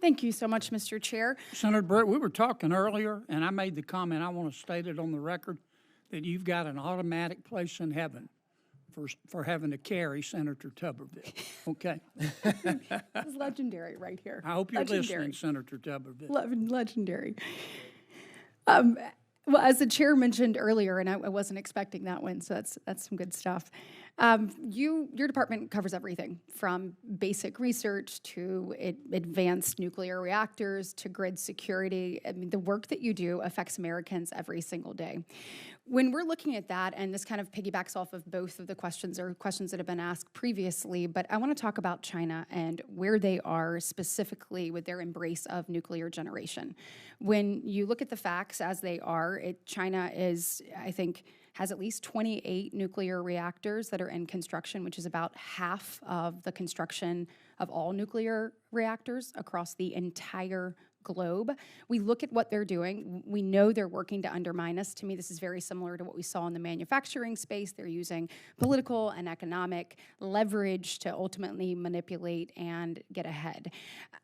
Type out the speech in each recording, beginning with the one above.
Thank you so much, Mr. Chair. Senator Britt, we were talking earlier, and I made the comment, I want to state it on the record, that you've got an automatic place in heaven for having to carry Senator Tuberville. Okay? This is legendary right here. I hope you're listening, Senator Tuberville. Legendary. Well, as the chair mentioned earlier, and I wasn't expecting that one, so that's some good stuff. Your department covers everything from basic research to advanced nuclear reactors to grid security. I mean, the work that you do affects Americans every single day. When we're looking at that, and this kind of piggybacks off of both of the questions that have been asked previously, but I want to talk about China and where they are specifically with their embrace of nuclear generation. When you look at the facts as they are, China is, I think, has at least 28 nuclear reactors that are in construction, which is about half of the construction of all nuclear reactors across the entire globe. We look at what they're doing. We know they're working to undermine us. To me, this is very similar to what we saw in the manufacturing space. They're using political and economic leverage to ultimately manipulate and get ahead.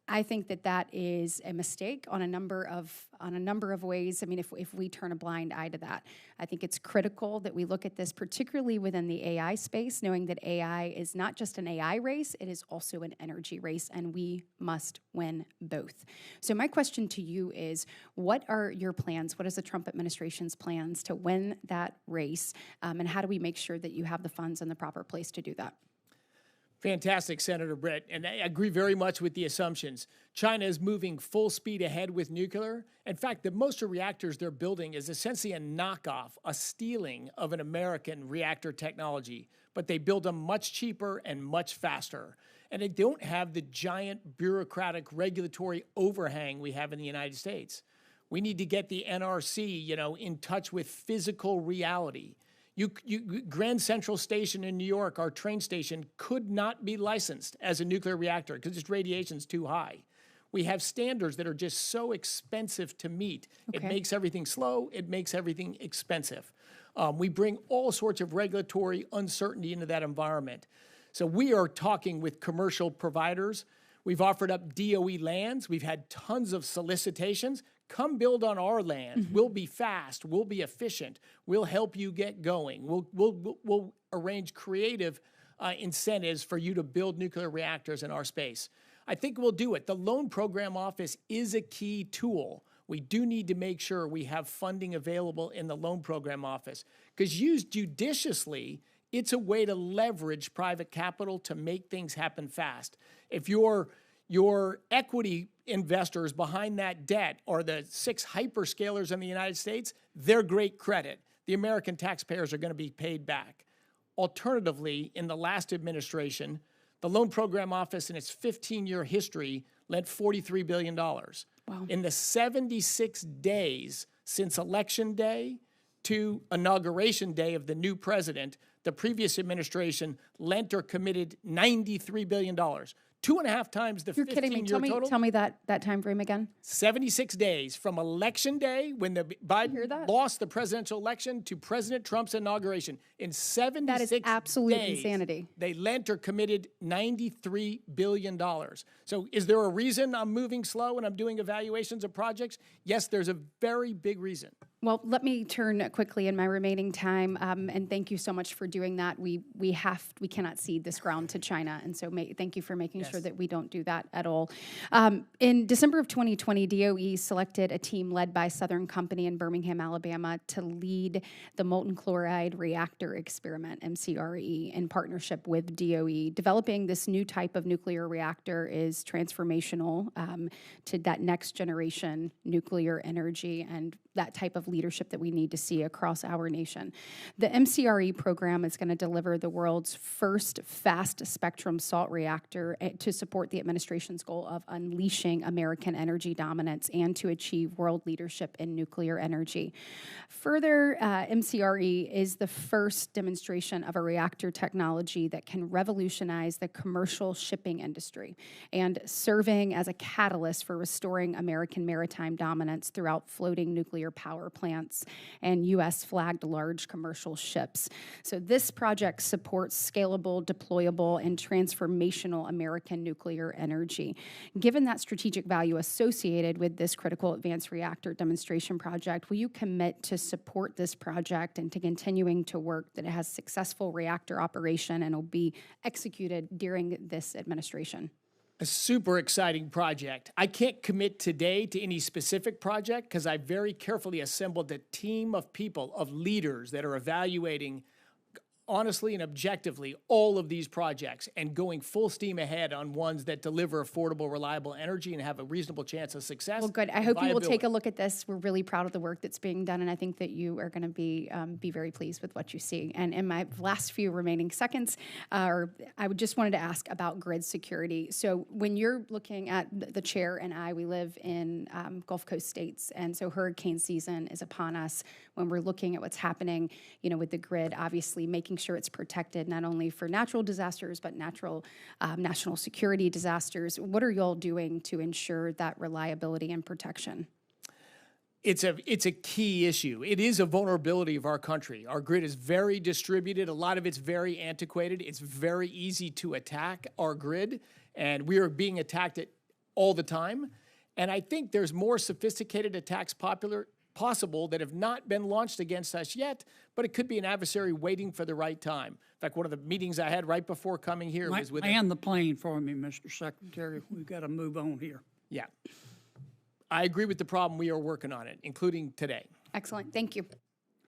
I think that is a mistake on a number of ways. I mean, if we turn a blind eye to that, I think it's critical that we look at this, particularly within the AI space, knowing that AI is not just an AI race, it is also an energy race, and we must win both. So my question to you is, what are your plans? What is the Trump administration's plans to win that race? And how do we make sure that you have the funds in the proper place to do that? Fantastic, Senator Britt, and I agree very much with the assumptions. China is moving full speed ahead with nuclear. In fact, the most of reactors they're building is essentially a knockoff, a stealing of an American reactor technology, but they build them much cheaper and much faster. And they don't have the giant bureaucratic regulatory overhang we have in the United States. We need to get the NRC, in touch with physical reality. Grand Central Station in New York, our train station, could not be licensed as a nuclear reactor because its radiation's too high. We have standards that are just so expensive to meet. Okay. It makes everything slow. It makes everything expensive. We bring all sorts of regulatory uncertainty into that environment. So we are talking with commercial providers. We've offered up DOE lands. We've had tons of solicitations. Come build on our land. Mm-hmm. We'll be fast. We'll be efficient. We'll help you get going. We'll arrange creative incentives for you to build nuclear reactors in our space. I think we'll do it. The Loan Program Office is a key tool. We do need to make sure we have funding available in the Loan Program Office, because used judiciously, it's a way to leverage private capital to make things happen fast. If your equity investors behind that debt are the 6 hyperscalers in the United States, they're great credit. The American taxpayers are going to be paid back. Alternatively, in the last administration, the Loan Program Office in its 15-year history lent $43 billion. Wow. In the 76 days since Election Day to Inauguration Day of the new president, the previous administration lent or committed $93 billion. 2.5 times the 15-year total. Tell me that time frame again. 76 days from Election Day, when the Biden lost the presidential election, to President Trump's inauguration. In 76 days, that is absolute insanity. They lent or committed $93 billion. So is there a reason I'm moving slow and I'm doing evaluations of projects? Yes, there's a very big reason. Well, let me turn quickly in my remaining time, and thank you so much for doing that. We cannot cede this ground to China, and so thank you for making sure that we don't do that at all. In December of 2020, DOE selected a team led by Southern Company in Birmingham, Alabama, to lead the molten chloride reactor experiment, MCRE, in partnership with DOE. Developing this new type of nuclear reactor is transformational to that next generation nuclear energy and that type of leadership that we need to see across our nation. The MCRE program is going to deliver the world's first fast spectrum salt reactor to support the administration's goal of unleashing American energy dominance and to achieve world leadership in nuclear energy. Further, MCRE is the first demonstration of a reactor technology that can revolutionize the commercial shipping industry and serving as a catalyst for restoring American maritime dominance throughout floating nuclear power plants and U.S.-flagged large commercial ships. So this project supports scalable, deployable, and transformational American American nuclear energy. Given that strategic value associated with this critical advanced reactor demonstration project, will you commit to support this project and to continuing to work that it has successful reactor operation and will be executed during this administration? A super exciting project. I can't commit today to any specific project because I very carefully assembled a team of people, of leaders that are evaluating honestly and objectively all of these projects and going full steam ahead on ones that deliver affordable, reliable energy and have a reasonable chance of success. Well, good. I hope you will take a look at this. We're really proud of the work that's being done, and I think that you are going to be very pleased with what you see. And in my last few remaining seconds, I would just wanted to ask about grid security. So when you're looking at the chair and I, we live in Gulf Coast states, and so hurricane season is upon us. When we're looking at what's happening, with the grid, obviously making sure it's protected not only for natural disasters, but national security disasters. What are y'all doing to ensure that reliability and protection? It's a key issue. It is a vulnerability of our country. Our grid is very distributed. A lot of it's very antiquated. It's very easy to attack our grid, and we are being attacked all the time. And I think there's more sophisticated attacks possible that have not been launched against us yet, but it could be an adversary waiting for the right time. In fact, one of the meetings I had right before coming here was with... Land the plane for me, Mr. Secretary. We've got to move on here. Yeah. I agree with the problem. We are working on it, including today. Excellent. Thank you.